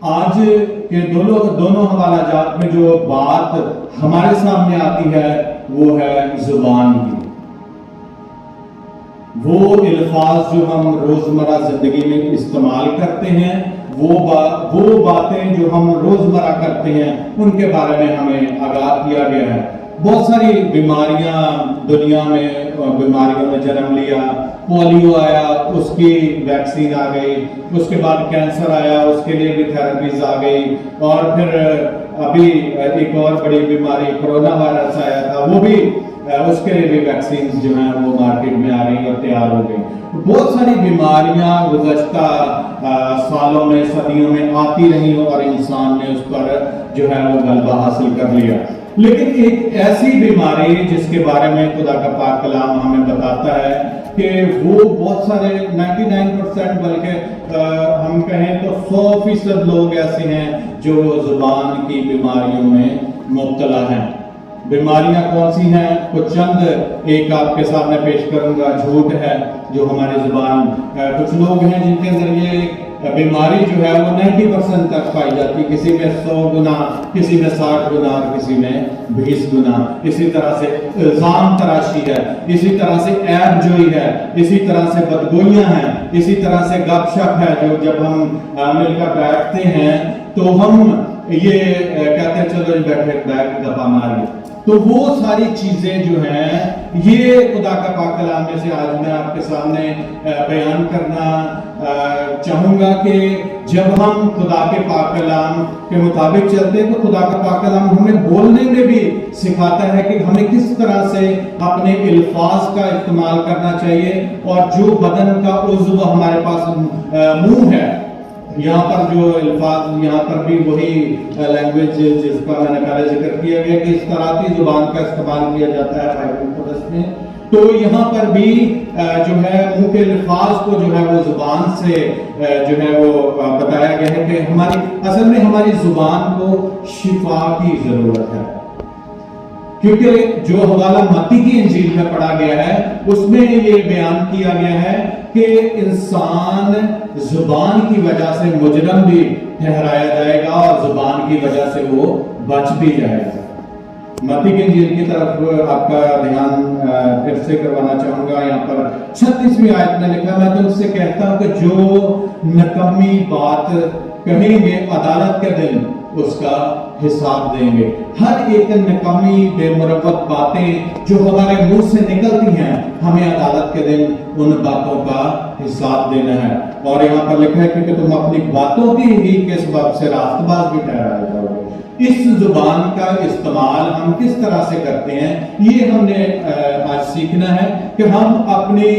آج کے دونوں حوالہ جات میں جو بات ہمارے سامنے آتی ہے وہ ہے زبان کی. وہ الفاظ جو ہم روزمرہ زندگی میں استعمال کرتے ہیں، وہ باتیں جو ہم روزمرہ کرتے ہیں، ان کے بارے میں ہمیں آگاہ کیا گیا ہے. بہت ساری بیماریاں دنیا میں بیماریوں نے جنم لیا. پولیو آیا، اس کی ویکسین آ گئی. اس کے بعد کینسر آیا، اس کے لیے بھی تھراپیز آ گئی. اور پھر ابھی ایک اور بڑی بیماری کرونا وائرس آیا تھا، وہ بھی اس کے لیے بھی ویکسینز جو ہیں وہ مارکیٹ میں آ رہی اور تیار ہو گئی. بہت ساری بیماریاں گزشتہ سالوں میں صدیوں میں آتی رہی اور انسان نے اس پر جو ہے وہ غلبہ حاصل کر لیا. لیکن ایک ایسی بیماری جس کے بارے میں خدا کا پاک کلام ہمیں بتاتا ہے کہ وہ بہت سارے 99% بلکہ ہم کہیں تو 100% لوگ ایسے ہیں جو زبان کی بیماریوں میں مبتلا ہیں. بیماریاں کون سی ہیں؟ کچھ چند ایک آپ کے سامنے پیش کروں گا. جھوٹ ہے جو ہماری زبان، کچھ لوگ ہیں جن کے اندر یہ بیماری جو ہے وہ 90% تک پائی جاتی ہے. کسی میں 100 گنا، کسی میں 60 گنا اور کسی میں 20 گنا. اسی طرح سے الزام تراشی ہے، اسی طرح سے عیب جوئی ہے، اسی طرح سے بدگوئیاں ہیں، اسی طرح سے گپ شپ ہے جو جب ہم مل کر بیٹھتے ہیں تو ہم یہ کہتے ہیں چلو بیٹھے بیٹھ گپا ماری. تو وہ ساری چیزیں جو ہیں یہ خدا کا پاک کلام میں سے آج میں آپ کے سامنے بیان کرنا چاہوں گا کہ جب ہم خدا کے پاک کلام کے مطابق چلتے ہیں تو خدا کا پاک کلام ہمیں بولنے میں بھی سکھاتا ہے کہ ہمیں کس طرح سے اپنے الفاظ کا استعمال کرنا چاہیے. اور جو بدن کا عضو ہمارے پاس منہ ہے، یہاں پر جو الفاظ، یہاں پر بھی وہی لینگویج جس کا میں نے پہلے ذکر کیا گیا کہ استراحتی زبان کا استعمال کیا جاتا ہے بائبل مقدس میں. تو یہاں پر بھی جو ہے منہ کے الفاظ کو جو ہے وہ زبان سے جو ہے وہ بتایا گیا ہے کہ اصل میں ہماری زبان کو شفا کی ضرورت ہے. کیونکہ جو حوالہ متی کی انجیل میں پڑھا گیا ہے اس میں یہ بیان کیا گیا ہے کہ انسان زبان کی وجہ سے مجرم بھی ٹھہرایا جائے گا اور زبان کی وجہ سے وہ بچ بھی جائے گا. متی کی انجیل کی طرف آپ کا دھیان پھر سے کروانا چاہوں گا. یہاں پر 36ویں آیت میں لکھا، میں تم سے کہتا ہوں کہ جو نکمی بات کہیں گے عدالت کے دن اس کا حساب دیں گے. ہر ایک نکمی بے مروت باتیں جو ہمارے منہ سے نکلتی ہیں ہمیں عدالت کے دن ان باتوں کا حساب دینا ہے. اور یہاں پر لکھا ہے کہ تم اپنی باتوں کی ہی کے سبب سے راست باز بھی ٹھہرائے جاؤ گے. اس زبان کا استعمال ہم کس طرح سے کرتے ہیں یہ ہم نے آج سیکھنا ہے کہ ہم اپنی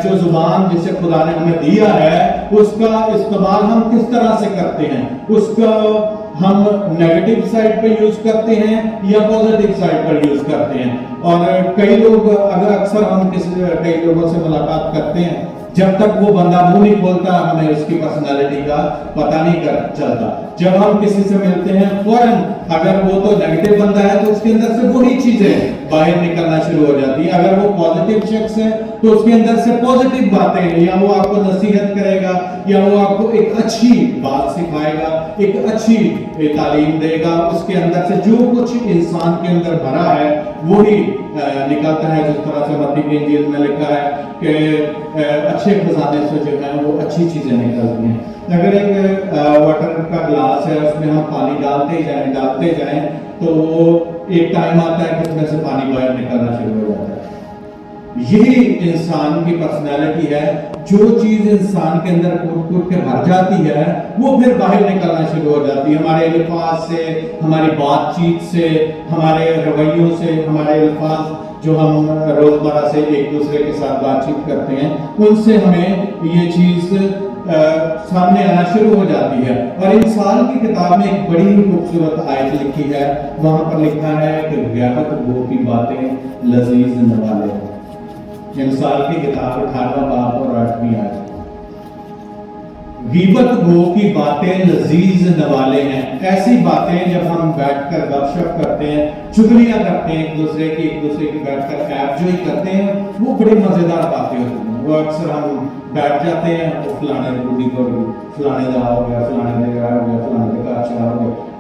جو زبان جسے خدا نے ہمیں دیا ہے اس کا استعمال ہم کس طرح سے کرتے ہیں. اس کا ہم نیگیٹو سائڈ پہ یوز کرتے ہیں یا پوزیٹو سائڈ پر یوز کرتے ہیں. اور کئی لوگ اکثر ہم کئی لوگوں سے ملاقات کرتے ہیں، جب تک وہ بندہ منہ نہیں کھولتا ہمیں اس کی پرسنالٹی کا پتہ نہیں چلتا. جب ہم کسی سے ملتے ہیں فوراً اگر وہ تو نیگیٹو بندہ ہے تو اس کے اندر سے وہی چیزیں باہر نکلنا شروع ہو جاتی ہیں. اگر وہ پازیٹیو شخص ہے تو اس کے اندر سے پازیٹیو باتیں، یا وہ آپ کو نصیحت کرے گا یا وہ آپ کو ایک اچھی بات سکھائے گا، ایک اچھی تعلیم دے گا. اس کے اندر سے جو کچھ انسان کے اندر بھرا ہے وہی نکلتا ہے. جس طرح سے متی کی انجیل میں لکھا ہے کہ اچھے خزانے سے جو ہے وہ اچھی چیزیں نکلتی ہیں. اگر ایک واٹر کا گلاس ہے اس میں ہم پانی ڈالتے جائیں تو وہ ایک ٹائم آتا ہے کہ اس میں سے پانی باہر نکلنا شروع ہو جاتا ہے. یہی انسان کی پرسنالٹی ہے. جو چیز انسان کے اندر کوٹ کے بھر جاتی ہے وہ پھر باہر نکلنا شروع ہو جاتی ہے. ہمارے الفاظ سے، ہماری بات چیت سے، ہمارے رویوں سے، ہمارے الفاظ جو ہم روزمرہ سے ایک دوسرے کے ساتھ بات چیت کرتے ہیں ان سے ہمیں یہ چیز سامنے آنا شروع ہو جاتی ہے. اور انسان کی کتاب میں ایک بڑی خوبصورت آیت لکھی ہے. وہاں پر لکھا ہے کہ غیبت گو کی باتیں لذیذ نوالے. انسان کی کتاب 18واں باب اور 8ویں آیت. غیبت گو کی باتیں لذیذ نوالے ہیں. ایسی باتیں جب ہم بیٹھ کر گپ شپ کرتے ہیں، چگلیاں کرتے ہیں ایک دوسرے کی بیٹھ کر عیب جوئی کرتے ہیں، وہ بڑی مزیدار باتیں ہوتی ہیں. وہ اکثر ہم بیٹھ جاتے ہیں، فلانے بوڑھی کو فلانے دا ہو گیا، فلانے دے گا ہو گیا،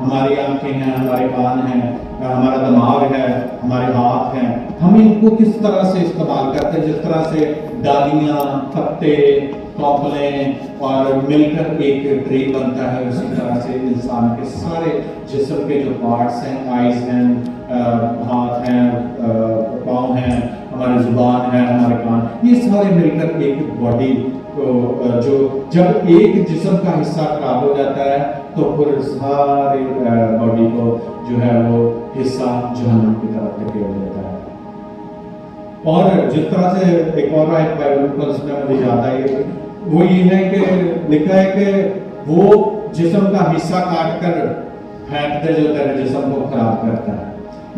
ہماری آنکھیں ہیں، ہمارے کان ہیں، ہمارا دماغ ہے، ہمارے ہاتھ ہیں، ہم ان کو کس طرح سے استعمال کرتے ہیں؟ جس طرح سے ڈالیاں، پتے، ٹوپلیں اور مل کر ایک ٹری بنتا ہے، اسی طرح سے انسان کے سارے جسم کے جو پارٹس ہیں، آئیز ہیں، ہاتھ ہیں، پاؤں ہیں، ہماری زبان ہے، ہمارے کان، یہ سارے مل کر ایک باڈی کو، جو جب ایک جسم کا حصہ خراب ہو جاتا ہے تو پھر سارے باڈی کو جو ہے وہ حصہ جہنم کی طرف دھکیل دیتا ہے۔ اور جس طرح سے ایک اور آیت بائبل پر اس میں مجھے یاد آئی، وہ یہ ہے کہ لکھا ہے کہ وہ جسم کا حصہ کاٹ کر پھینک دے جو تیرے جسم کو خراب کرتا ہے۔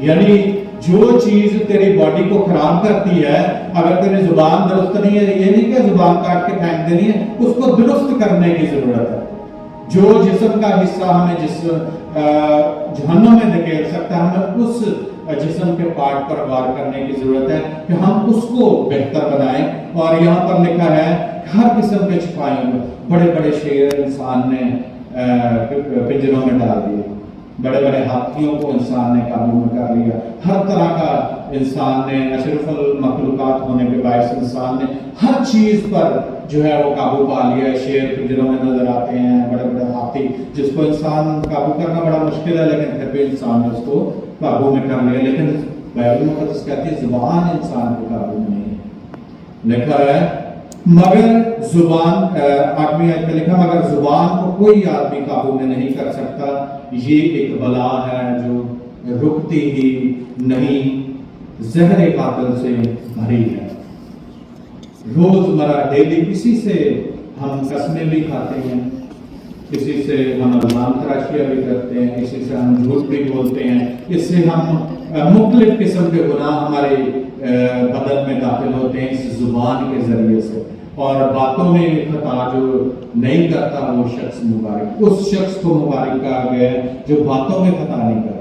یعنی جو چیز تیری باڈی کو خراب کرتی ہے، اگر تیری زبان درست نہیں ہے، یہ نہیں کہ زبان کاٹ کے پھینک دینی ہے، اس کو درست کرنے کی ضرورت ہے۔ جو جسم کا حصہ ہمیں جہنم میں دھکیل سکتا ہے، ہمیں اس جسم کے پارٹ پر غور کرنے کی ضرورت ہے کہ ہم اس کو بہتر بنائیں۔ اور یہاں پر لکھا ہے ہر قسم کے چھپائیوں میں، بڑے بڑے شیر انسان نے پنجروں میں ڈال دیے، بڑے بڑے ہاتھیوں کو انسان نے قابو میں کر لیا، ہر طرح کا انسان نے، اشرف المخلوقات ہونے کے باعث انسان نے ہر چیز پر جو ہے وہ قابو پا لیا ہے۔ شیر پنجروں میں نظر آتے ہیں، بڑے بڑے ہاتھی جس کو انسان قابو کرنا بڑا مشکل ہے، لیکن پھر بھی انسان نے اس کو قابو میں کر لیا۔ لیکن بائبل مقدس کہتی ہے زبان انسان کو قابو میں نہیں ہے۔ لکھا ہے مگر زبان، 8ویں آیت میں لکھا مگر زبان کو کوئی آدمی قابو میں نہیں کر سکتا، یہ ایک بلا ہے جو رکتی ہی نہیں، زہر قاتل سے بھری ہے۔ روزمرہ ڈیلی اسی سے ہم قسمیں بھی کھاتے ہیں، اسی سے ہم الزام تراشیاں بھی کرتے ہیں، اسی سے ہم جھوٹ بھی بولتے ہیں، اس سے ہم مختلف قسم کے گناہ ہمارے بدن میں داخل ہوتے ہیں اس زبان کے ذریعے سے۔ اور باتوں میں خطا جو نہیں کرتا وہ شخص مبارک، اس شخص کو مبارک کہا گیا ہے جو باتوں میں خطا نہیں کرتا۔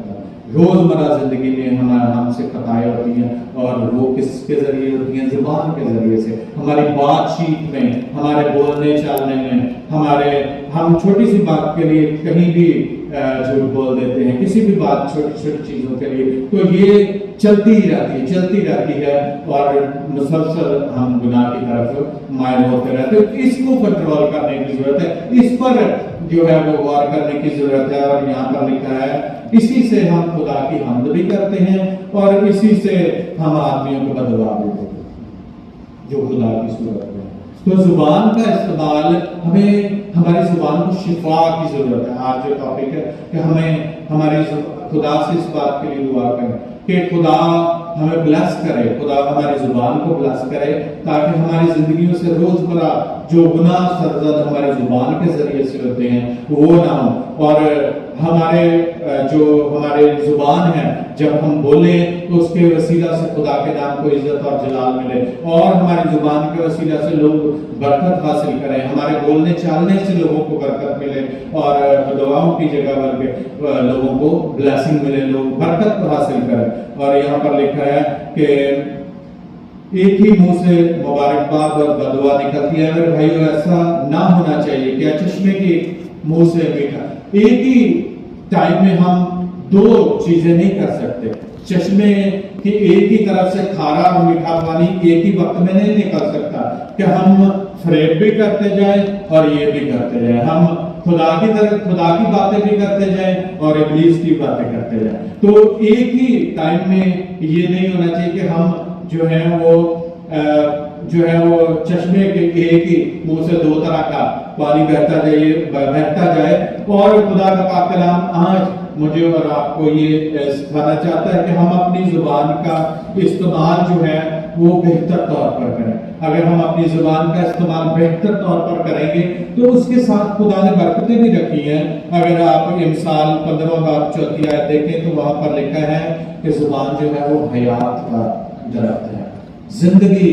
روزمرہ زندگی میں ہم سے خطائیں ہوتی ہیں، اور وہ کس کے ذریعے ہوتی ہیں؟ زبان کے ذریعے سے۔ ہماری بات چیت میں، ہمارے بولنے چالنے میں، ہم چھوٹی سی بات کے لیے کہیں بھی جھوٹ بول دیتے ہیں، کسی بھی بات چھوٹی چھوٹی چیزوں کے لیے، تو یہ چلتی رہتی ہے اور مسلسل ہم گناہ کی طرف مائل ہوتے رہتے ہیں۔ اس کو کنٹرول کرنے کی ضرورت ہے، اس پر جو ہے وہ غور کرنے کی ضرورت ہے۔ اور یہاں پر لکھا ہے اسی سے ہم خدا کی حمد بھی کرتے ہیں اور اسی سے ہم آدمیوں کو بددعا بھی دیتے ہیں جو خدا کی صورت میں۔ تو زبان کا استعمال، ہمیں ہماری زبان کو شفا کی ضرورت ہے۔ آج جو ٹاپک ہے کہ ہمیں ہماری خدا سے اس بات کے لیے دعا کریں کہ خدا ہمیں بلیس کرے، خدا ہماری زبان کو بلیس کرے، تاکہ ہماری زندگیوں سے روزمرہ جو گناہ سرزد ہماری زبان کے ذریعے سے ہوتے ہیں وہ نہ ہوں، اور ہمارے زبان ہے جب ہم بولیں تو اس کے وسیلہ سے خدا کے نام کو عزت اور جلال ملے، اور ہماری زبان کے وسیلہ سے لوگ برکت حاصل کریں، ہمارے بولنے چالنے سے لوگوں کو برکت ملے، اور دعاؤں کی جگہ بلکہ لوگوں کو بلیسنگ ملے، لوگ برکت حاصل کریں۔ اور یہاں پر لکھا ہے کہ ایک ہی منہ سے مبارکباد اور بددعا نکلتی ہے۔ میرے بھائیو ایسا نہ ہونا چاہیے کہ چشمے کے منہ سے میٹھا، ایک ہی ٹائم میں ہم دو چیزیں نہیں کر سکتے۔ چشمے کی ایک ہی طرف سے کھارا اور میٹھا پانی ایک ہی وقت میں نہیں نکل سکتا کہ ہم فریب بھی کرتے جائیں اور یہ بھی کرتے جائیں، ہم خدا کی باتیں بھی کرتے جائیں اور ابلیس کی باتیں کرتے جائیں۔ تو ایک ہی ٹائم میں یہ نہیں ہونا چاہیے کہ ہم جو ہے وہ چشمے کے ایک ہی منہ سے دو طرح کا پانی بہتا جائے۔ اور خدا کا پاک کلام آج مجھے اور آپ کو یہ سکھانا چاہتا ہے کہ ہم اپنی زبان کا استعمال جو ہے وہ بہتر طور پر کریں۔ اگر ہم اپنی زبان کا استعمال بہتر طور پر کریں گے تو اس کے ساتھ خدا نے برکتیں بھی رکھی ہیں۔ اگر آپ امثال 15 باب 34 آیت دیکھیں تو وہاں پر لکھا ہے کہ زبان جو ہے وہ حیات کا درخت ہے، زندگی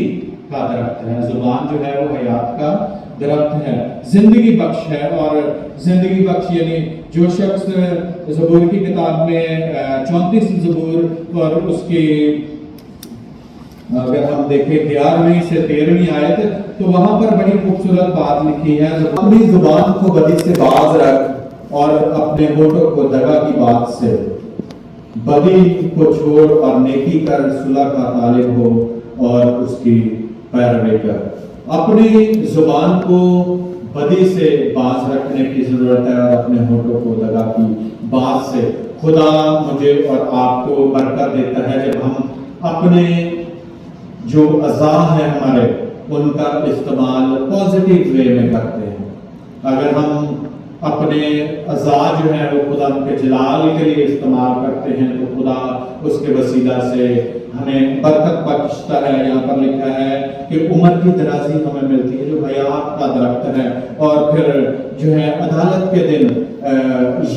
کا درخت ہے۔ زبان جو ہے وہ حیات کا درخت ہے، زندگی بخش ہے۔ اور زندگی بخش یعنی جو شخص زبور کی کتاب میں 34 زبور اور اس کی اگر ہم دیکھیں 11ویں سے 13ویں آیت تو وہاں پر بڑی خوبصورت بات لکھی ہے، اپنی زبان کو بدی سے باز رکھ اور اپنے ہونٹوں کو دغا کی بات سے، بدی کو چھوڑ اور نیکی کر، صلح کا طالب ہو اور اس کی پیروی کر۔ اپنی زبان کو بدی سے باز رکھنے کی ضرورت ہے اور اپنے ہونٹوں کو دغا کی بات سے۔ خدا مجھے اور آپ کو برکت دیتا ہے جب ہم اپنے جو اعضاء ہیں ہمارے، ان کا استعمال پازیٹیو وے میں کرتے ہیں۔ اگر ہم اپنے اعضاء جو ہیں وہ خدا کے جلال کے لیے استعمال کرتے ہیں تو خدا اس کے وسیلہ سے ہمیں برکت بخشتا ہے۔ یہاں پر لکھا ہے کہ عمر کی درازی ہمیں ملتی ہے جو حیات کا درخت ہے، اور پھر جو ہے عدالت کے دن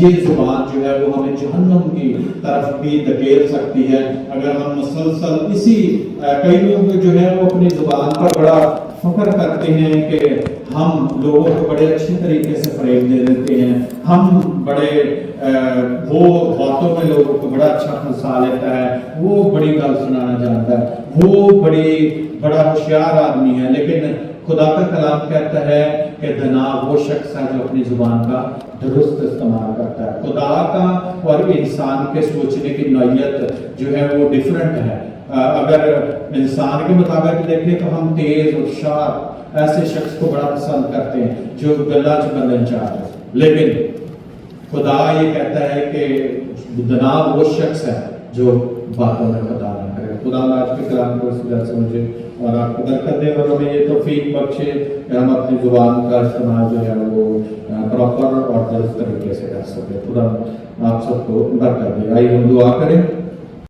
یہ زبان جو ہے وہ ہمیں جہنم کی طرف بھی دھکیل سکتی ہے۔ اگر ہم مسلسل اسی کئی لوگ جو ہے وہ اپنی زبان پر بڑا فخر کرتے ہیں کہ ہم لوگوں کو بڑے اچھے طریقے سے فریب دے دیتے ہیں، ہم بڑے وہ باتوں میں لوگوں کو بڑا اچھا پھنسا لیتا ہے، وہ بڑی گل سنانا جانتا ہے، وہ بڑا ہوشیار آدمی ہے۔ لیکن خدا کا کلام کہتا ہے کہ دنا وہ شخص ہے جو اپنی زبان کا درست استعمال کرتا ہے۔ خدا کا اور انسان کے سوچنے کی نوعیت جو ہے وہ ڈیفرنٹ ہے۔ اگر انسان کے مطابق دیکھیں تو ہم تیز اور شارپ ایسے شخص کو بڑا پسند کرتے ہیں جو گلا چکن چاہ ہے، لیکن خدا یہ کہتا ہے کہ جناب وہ شخص ہے جو باتوں میں خدا نہ کرے۔ خدا آج کے کلام کو اس وجہ سے مجھے اور آپ کو برکت دے اور ہمیں یہ توفیق بخشے کہ ہم اپنی زبان کا استعمال جو ہے وہ پراپر اور درست طریقے سے کر سکیں۔ خدا آپ سب کو برکت دے۔ آئیے ہم دعا کریں۔